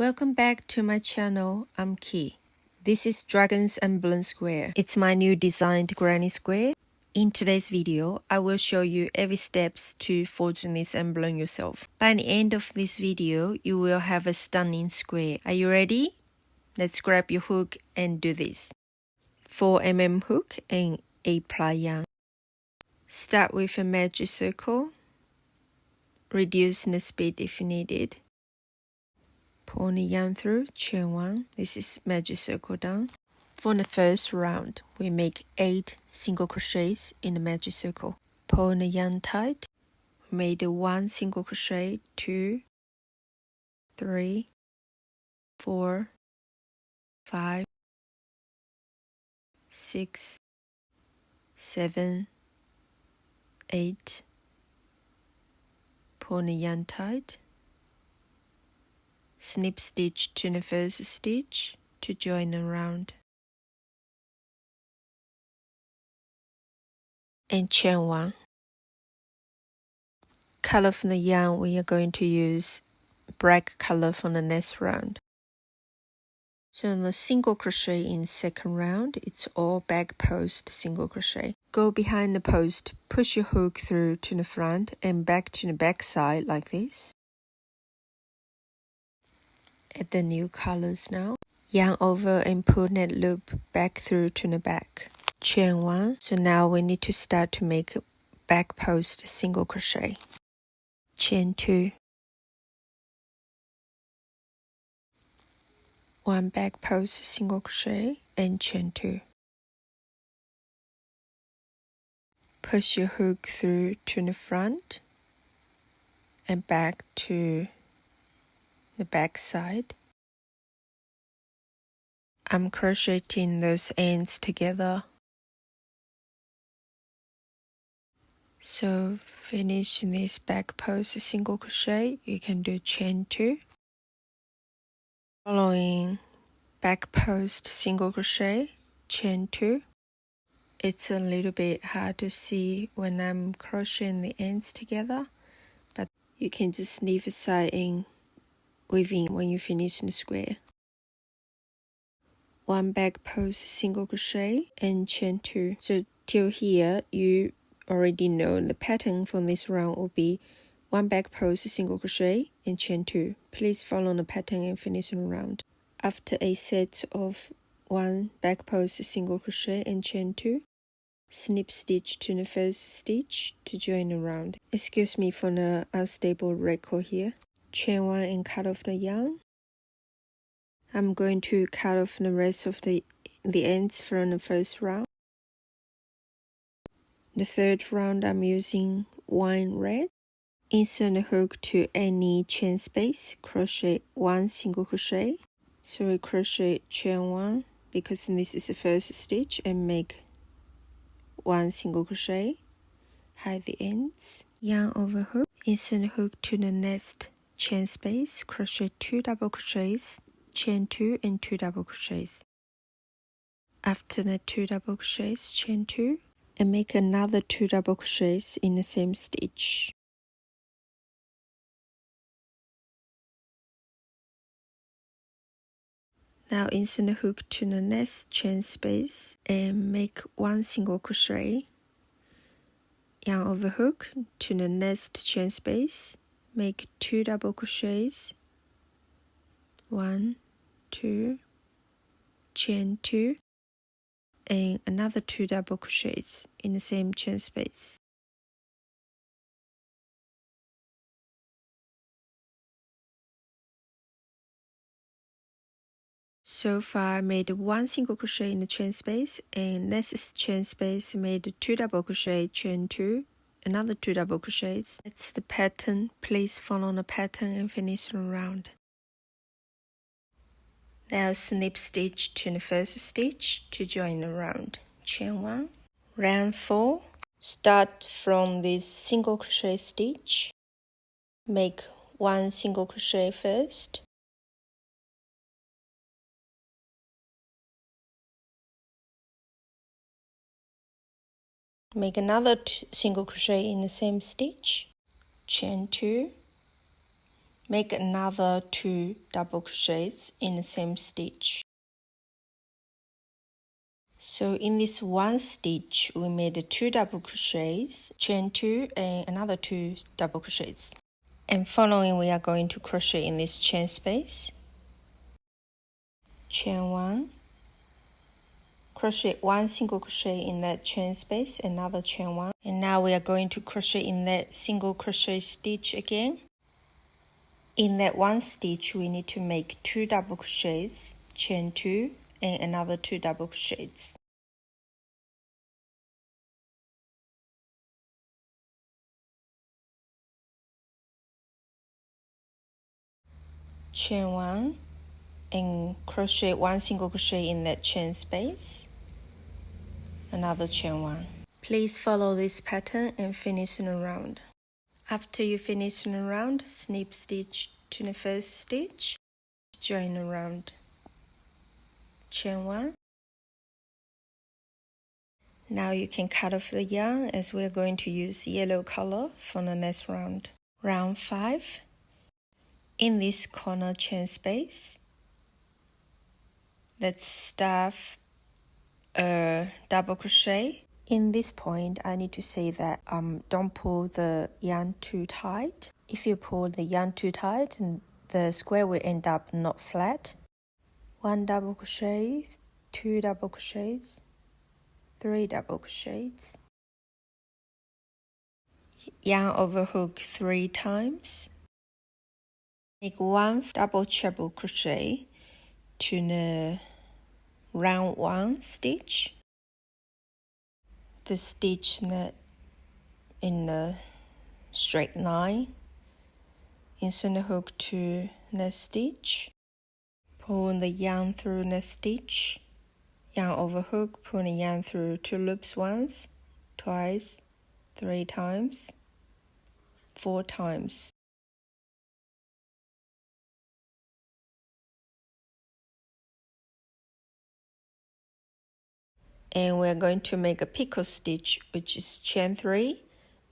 Welcome back to my channel. I'm Key. This is Dragon's Emblem Square. It's my new designed granny square. In today's video, I will show you every steps to forging this emblem yourself. By the end of this video, you will have a stunning square. Are you ready? Let's grab your hook and do this. 4mm hook and 8-ply yarn. Start with a magic circle. Reduce the speed if needed. Pull the yarn through, chain 1. This is magic circle down. For the first round, we make 8 single crochets in the magic circle. Pull the yarn tight. Made 1 single crochet, 2, 3, 4, 5, 6, 7, 8. Pull the yarn tight. Snip stitch to the first stitch to join around. And chain 1. Color from the yarn, we are going to use black color for the next round. So in the single crochet in second round, it's all back post single crochet. Go behind the post, push your hook through to the front and back to the back side like this. Add the new colors now. Yarn over and pull that loop back through to the back. Chain 1. So now we need to start to make back post single crochet. Chain 2. 1 back post single crochet and chain 2. Push your hook through to the front and back to the back side. I'm crocheting those ends together. So finish this back post single crochet, you can do chain 2. Following back post single crochet, chain 2. It's a little bit hard to see when I'm crocheting the ends together, but you can just leave it side in weaving when you finish the square. 1 back post single crochet and chain 2. So till here you already know the pattern for this round will be 1 back post single crochet and chain 2. Please follow the pattern and finish the round. After a set of 1 back post single crochet and chain 2, snip stitch to the first stitch to join the round. Excuse me for the unstable record here. Chain 1 and cut off the yarn. I'm going to cut off the rest of the ends from the first round. The third round I'm using wine red. Insert the hook to any chain space, crochet 1 single crochet. So we crochet chain 1 because this is the first stitch and make 1 single crochet. Hide the ends. Yarn over hook. Insert the hook to the next chain space, crochet 2 double crochets, chain 2 and 2 double crochets. After the 2 double crochets, chain 2 and make another 2 double crochets in the same stitch. Now insert the hook to the next chain space and make 1 single crochet. Yarn over hook to the next chain space, make 2 double crochets, 1, 2, chain 2, and another 2 double crochets in the same chain space. So far I made 1 single crochet in the chain space and next chain space made 2 double crochet, chain 2, another 2 double crochets. That's the pattern. Please follow the pattern and finish the round. Now snip stitch to the first stitch to join the round. Chain 1. Round 4. Start from this single crochet stitch. Make 1 single crochet first. Make another single crochet in the same stitch. Chain 2. Make another 2 double crochets in the same stitch. So in this one stitch, we made 2 double crochets, chain 2 and another 2 double crochets. And following, we are going to crochet in this chain space. Chain 1, crochet 1 single crochet in that chain space, another chain 1. And now we are going to crochet in that single crochet stitch again. In that one stitch, we need to make 2 double crochets, chain 2 and another 2 double crochets. Chain 1 and crochet 1 single crochet in that chain space, another chain 1. Please follow this pattern and finish in a round. After you finish in a round, snip stitch to the first stitch, join around, chain 1. Now you can cut off the yarn as we're going to use yellow color for the next round. Round 5. In this corner chain space, let's start a double crochet. In this point, I need to say that don't pull the yarn too tight. If you pull the yarn too tight, the square will end up not flat. 1 double crochet, 2 double crochets, 3 double crochets. Yarn over hook 3 times. Make 1 double treble crochet to the round 1 stitch. The stitch in the straight line. Insert the hook to the stitch. Pull the yarn through the stitch. Yarn over hook, pull the yarn through 2 loops once, twice, 3 times, 4 times. And we're going to make a picot stitch, which is chain 3,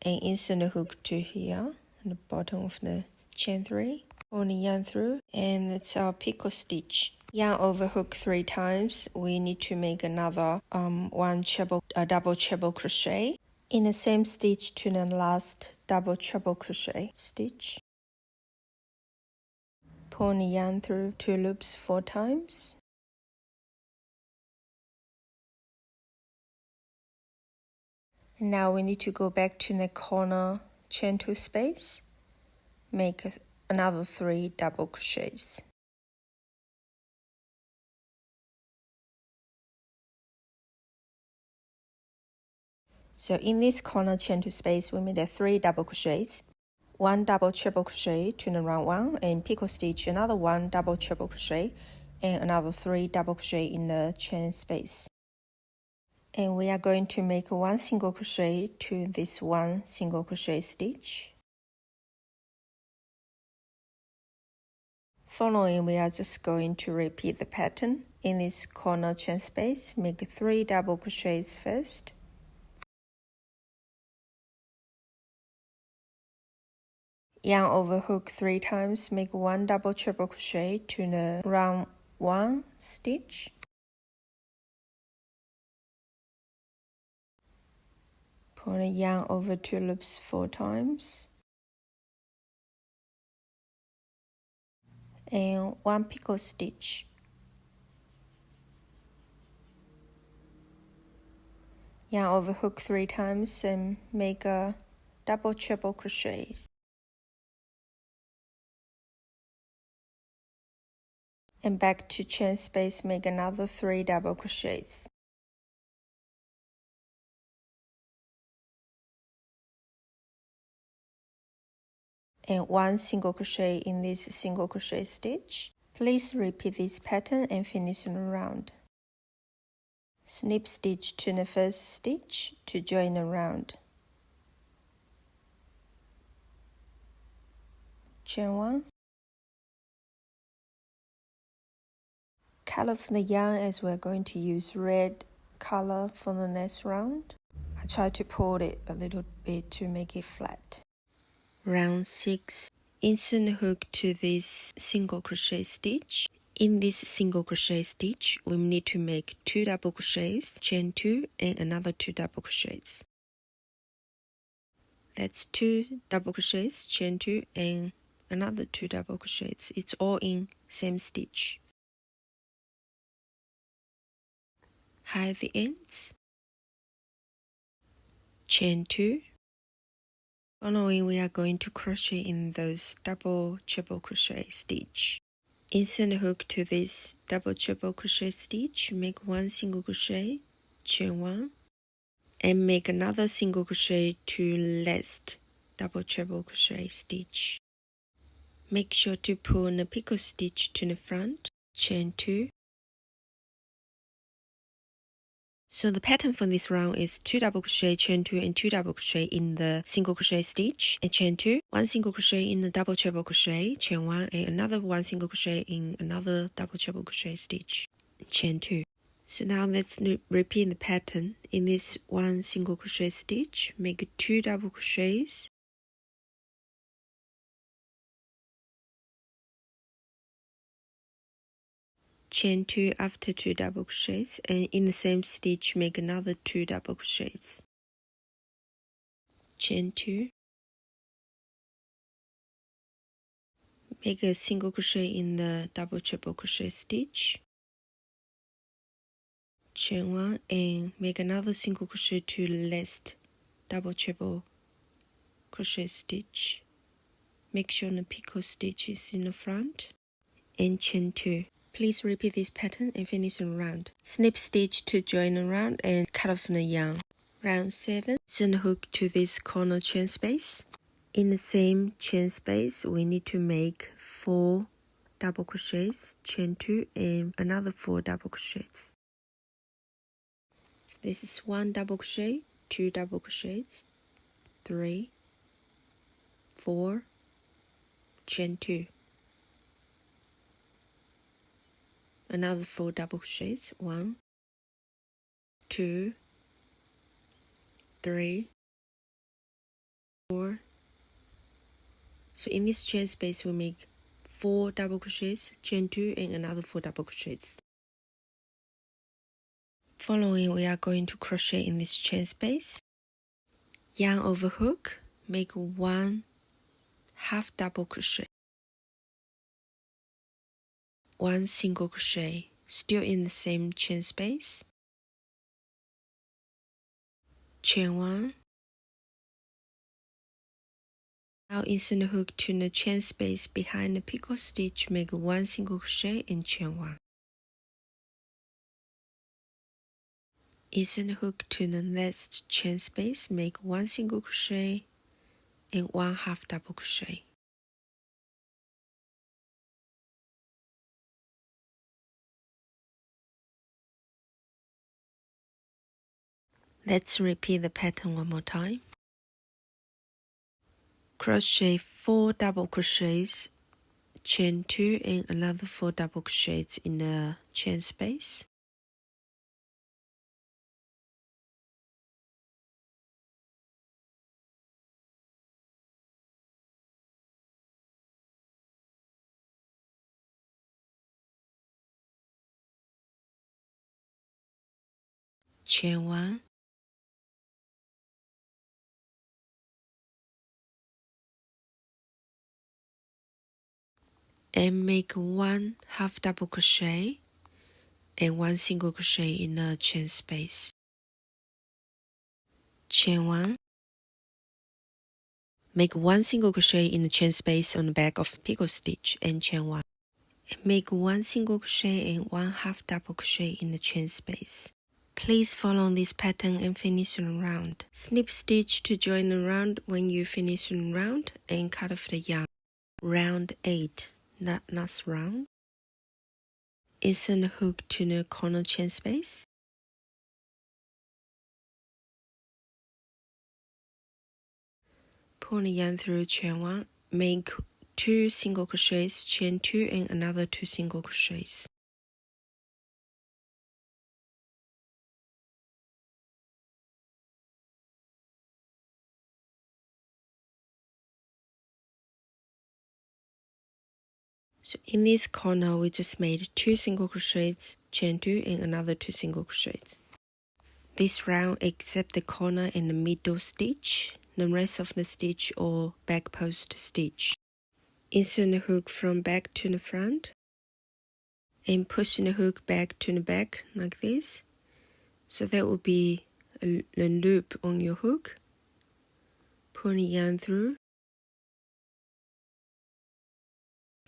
and insert the hook to here, at the bottom of the chain 3. Pull the yarn through, and it's our picot stitch. Yarn over hook 3 times. We need to make another double treble crochet in the same stitch to the last double treble crochet stitch. Pull the yarn through 2 loops 4 times. Now we need to go back to the corner chain 2 space, make another 3 double crochets. So in this corner chain 2 space, we made 3 double crochets, 1 double treble crochet to the round 1, and picot stitch another 1 double treble crochet, and another 3 double crochet in the chain space. And we are going to make 1 single crochet to this 1 single crochet stitch. Following, we are just going to repeat the pattern. In this corner chain space, make 3 double crochets first. Yarn over hook 3 times, make 1 double treble crochet to the round 1 stitch. Pull the yarn over 2 loops 4 times. And 1 picot stitch. Yarn over hook 3 times and make a double treble crochet. And back to chain space, make another 3 double crochets. And 1 single crochet in this single crochet stitch. Please repeat this pattern and finish in a round. Snip stitch to the first stitch to join a round. Chain 1. Cut off the yarn as we're going to use red color for the next round. I try to pull it a little bit to make it flat. Round 6. Insert the hook to this single crochet stitch. In this single crochet stitch, we need to make 2 double crochets, chain 2 and another 2 double crochets. That's 2 double crochets, chain 2 and another 2 double crochets. It's all in same stitch. Hide the ends, chain 2. Following, we are going to crochet in those double treble crochet stitch. Insert the hook to this double treble crochet stitch, make 1 single crochet, chain 1, and make another single crochet to last double treble crochet stitch. Make sure to pull the picot stitch to the front, chain 2. So the pattern for this round is 2 double crochet, chain 2 and 2 double crochet in the single crochet stitch and chain 2, 1 single crochet in the double treble crochet, chain 1 and another 1 single crochet in another double treble crochet stitch, chain 2. So now let's repeat the pattern. In this 1 single crochet stitch, make 2 double crochets, chain 2 after 2 double crochets, and in the same stitch make another 2 double crochets, chain 2, make a single crochet in the double treble crochet stitch, chain 1 and make another single crochet to last double treble crochet stitch. Make sure the picot stitch is in the front and chain 2. Please repeat this pattern and finish the round. Snip stitch to join the round and cut off the yarn. Round 7. Send the hook to this corner chain space. In the same chain space, we need to make 4 double crochets, chain 2 and another 4 double crochets. This is 1 double crochet, 2 double crochets, 3, 4, chain 2. Another 4 double crochets, 1, 2, 3, 4. So in this chain space we make 4 double crochets, chain 2 and another 4 double crochets. Following, we are going to crochet in this chain space. Yarn over hook, make 1 half double crochet, 1 single crochet, still in the same chain space, chain 1. Now insert the hook to the chain space behind the picot stitch, make 1 single crochet and chain 1. Insert the hook to the next chain space, make 1 single crochet and 1 half double crochet. Let's repeat the pattern one more time. Crochet 4 double crochets, chain 2 and another 4 double crochets in the chain space. Chain 1, and make 1 half double crochet and 1 single crochet in the chain space. Chain 1, make 1 single crochet in the chain space on the back of picot stitch and chain 1. And make 1 single crochet and 1 half double crochet in the chain space. Please follow this pattern and finish the round. Snip stitch to join the round when you finish the round and cut off the yarn. Round 8, that last round. Insert the hook to the corner chain space. Pull the yarn through chain 1, make 2 single crochets, chain 2 and another 2 single crochets. So in this corner, we just made 2 single crochets, chain 2 and another 2 single crochets. This round except the corner and the middle stitch, the rest of the stitch or back post stitch. Insert the hook from back to the front and push the hook back to the back like this. So that will be a loop on your hook. Pull the yarn through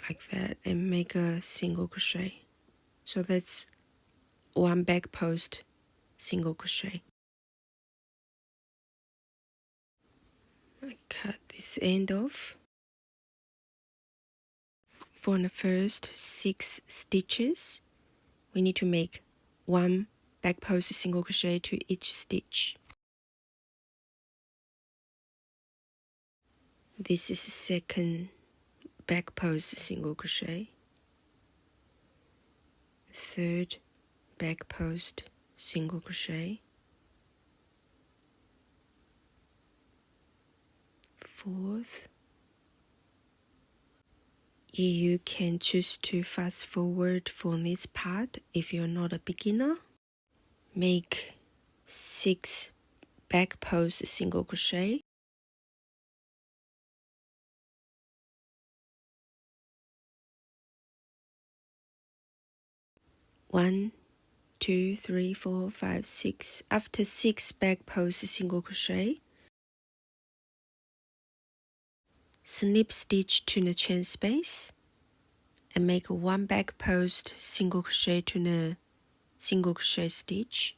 like that and make a single crochet. So that's 1 back post single crochet. I cut this end off. For the first 6 stitches, we need to make 1 back post single crochet to each stitch. This is the second back post single crochet, third back post single crochet, fourth. You can choose to fast forward for this part if you're not a beginner. Make 6 back post single crochet, one, 2, 3, 4, 5, 6. After 6 back post single crochet, snip stitch to the chain space and make 1 back post single crochet to the single crochet stitch,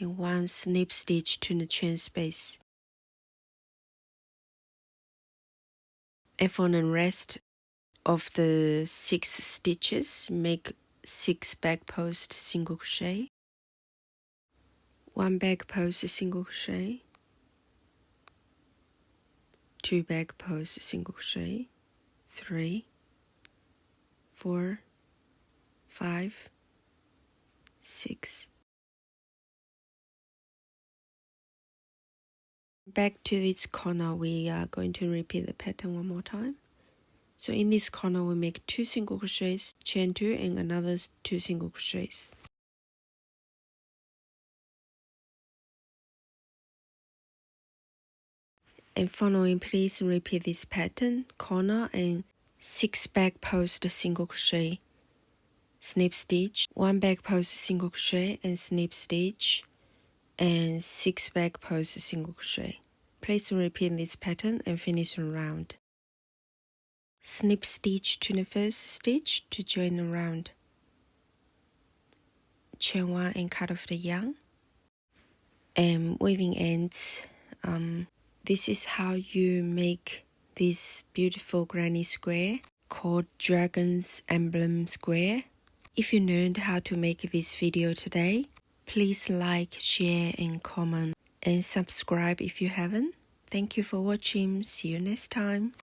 and 1 snip stitch to the chain space. And for the rest of the 6 stitches, make 6 back post single crochet, 1 back post single crochet, 2 back post single crochet, 3, 4, 5, 6. Back to this corner, we are going to repeat the pattern one more time. So in this corner, we make 2 single crochets, chain 2 and another 2 single crochets. And following, please repeat this pattern, corner and 6 back post single crochet, snip stitch, 1 back post single crochet and snip stitch, and 6 back post single crochet. Please repeat this pattern and finish the round. Snip stitch to the first stitch to join the round. Chain 1 and cut off the yarn. And weaving ends. This is how you make this beautiful granny square called Dragon's Emblem Square. If you learned how to make this video today, please like, share and comment and subscribe if you haven't. Thank you for watching. See you next time.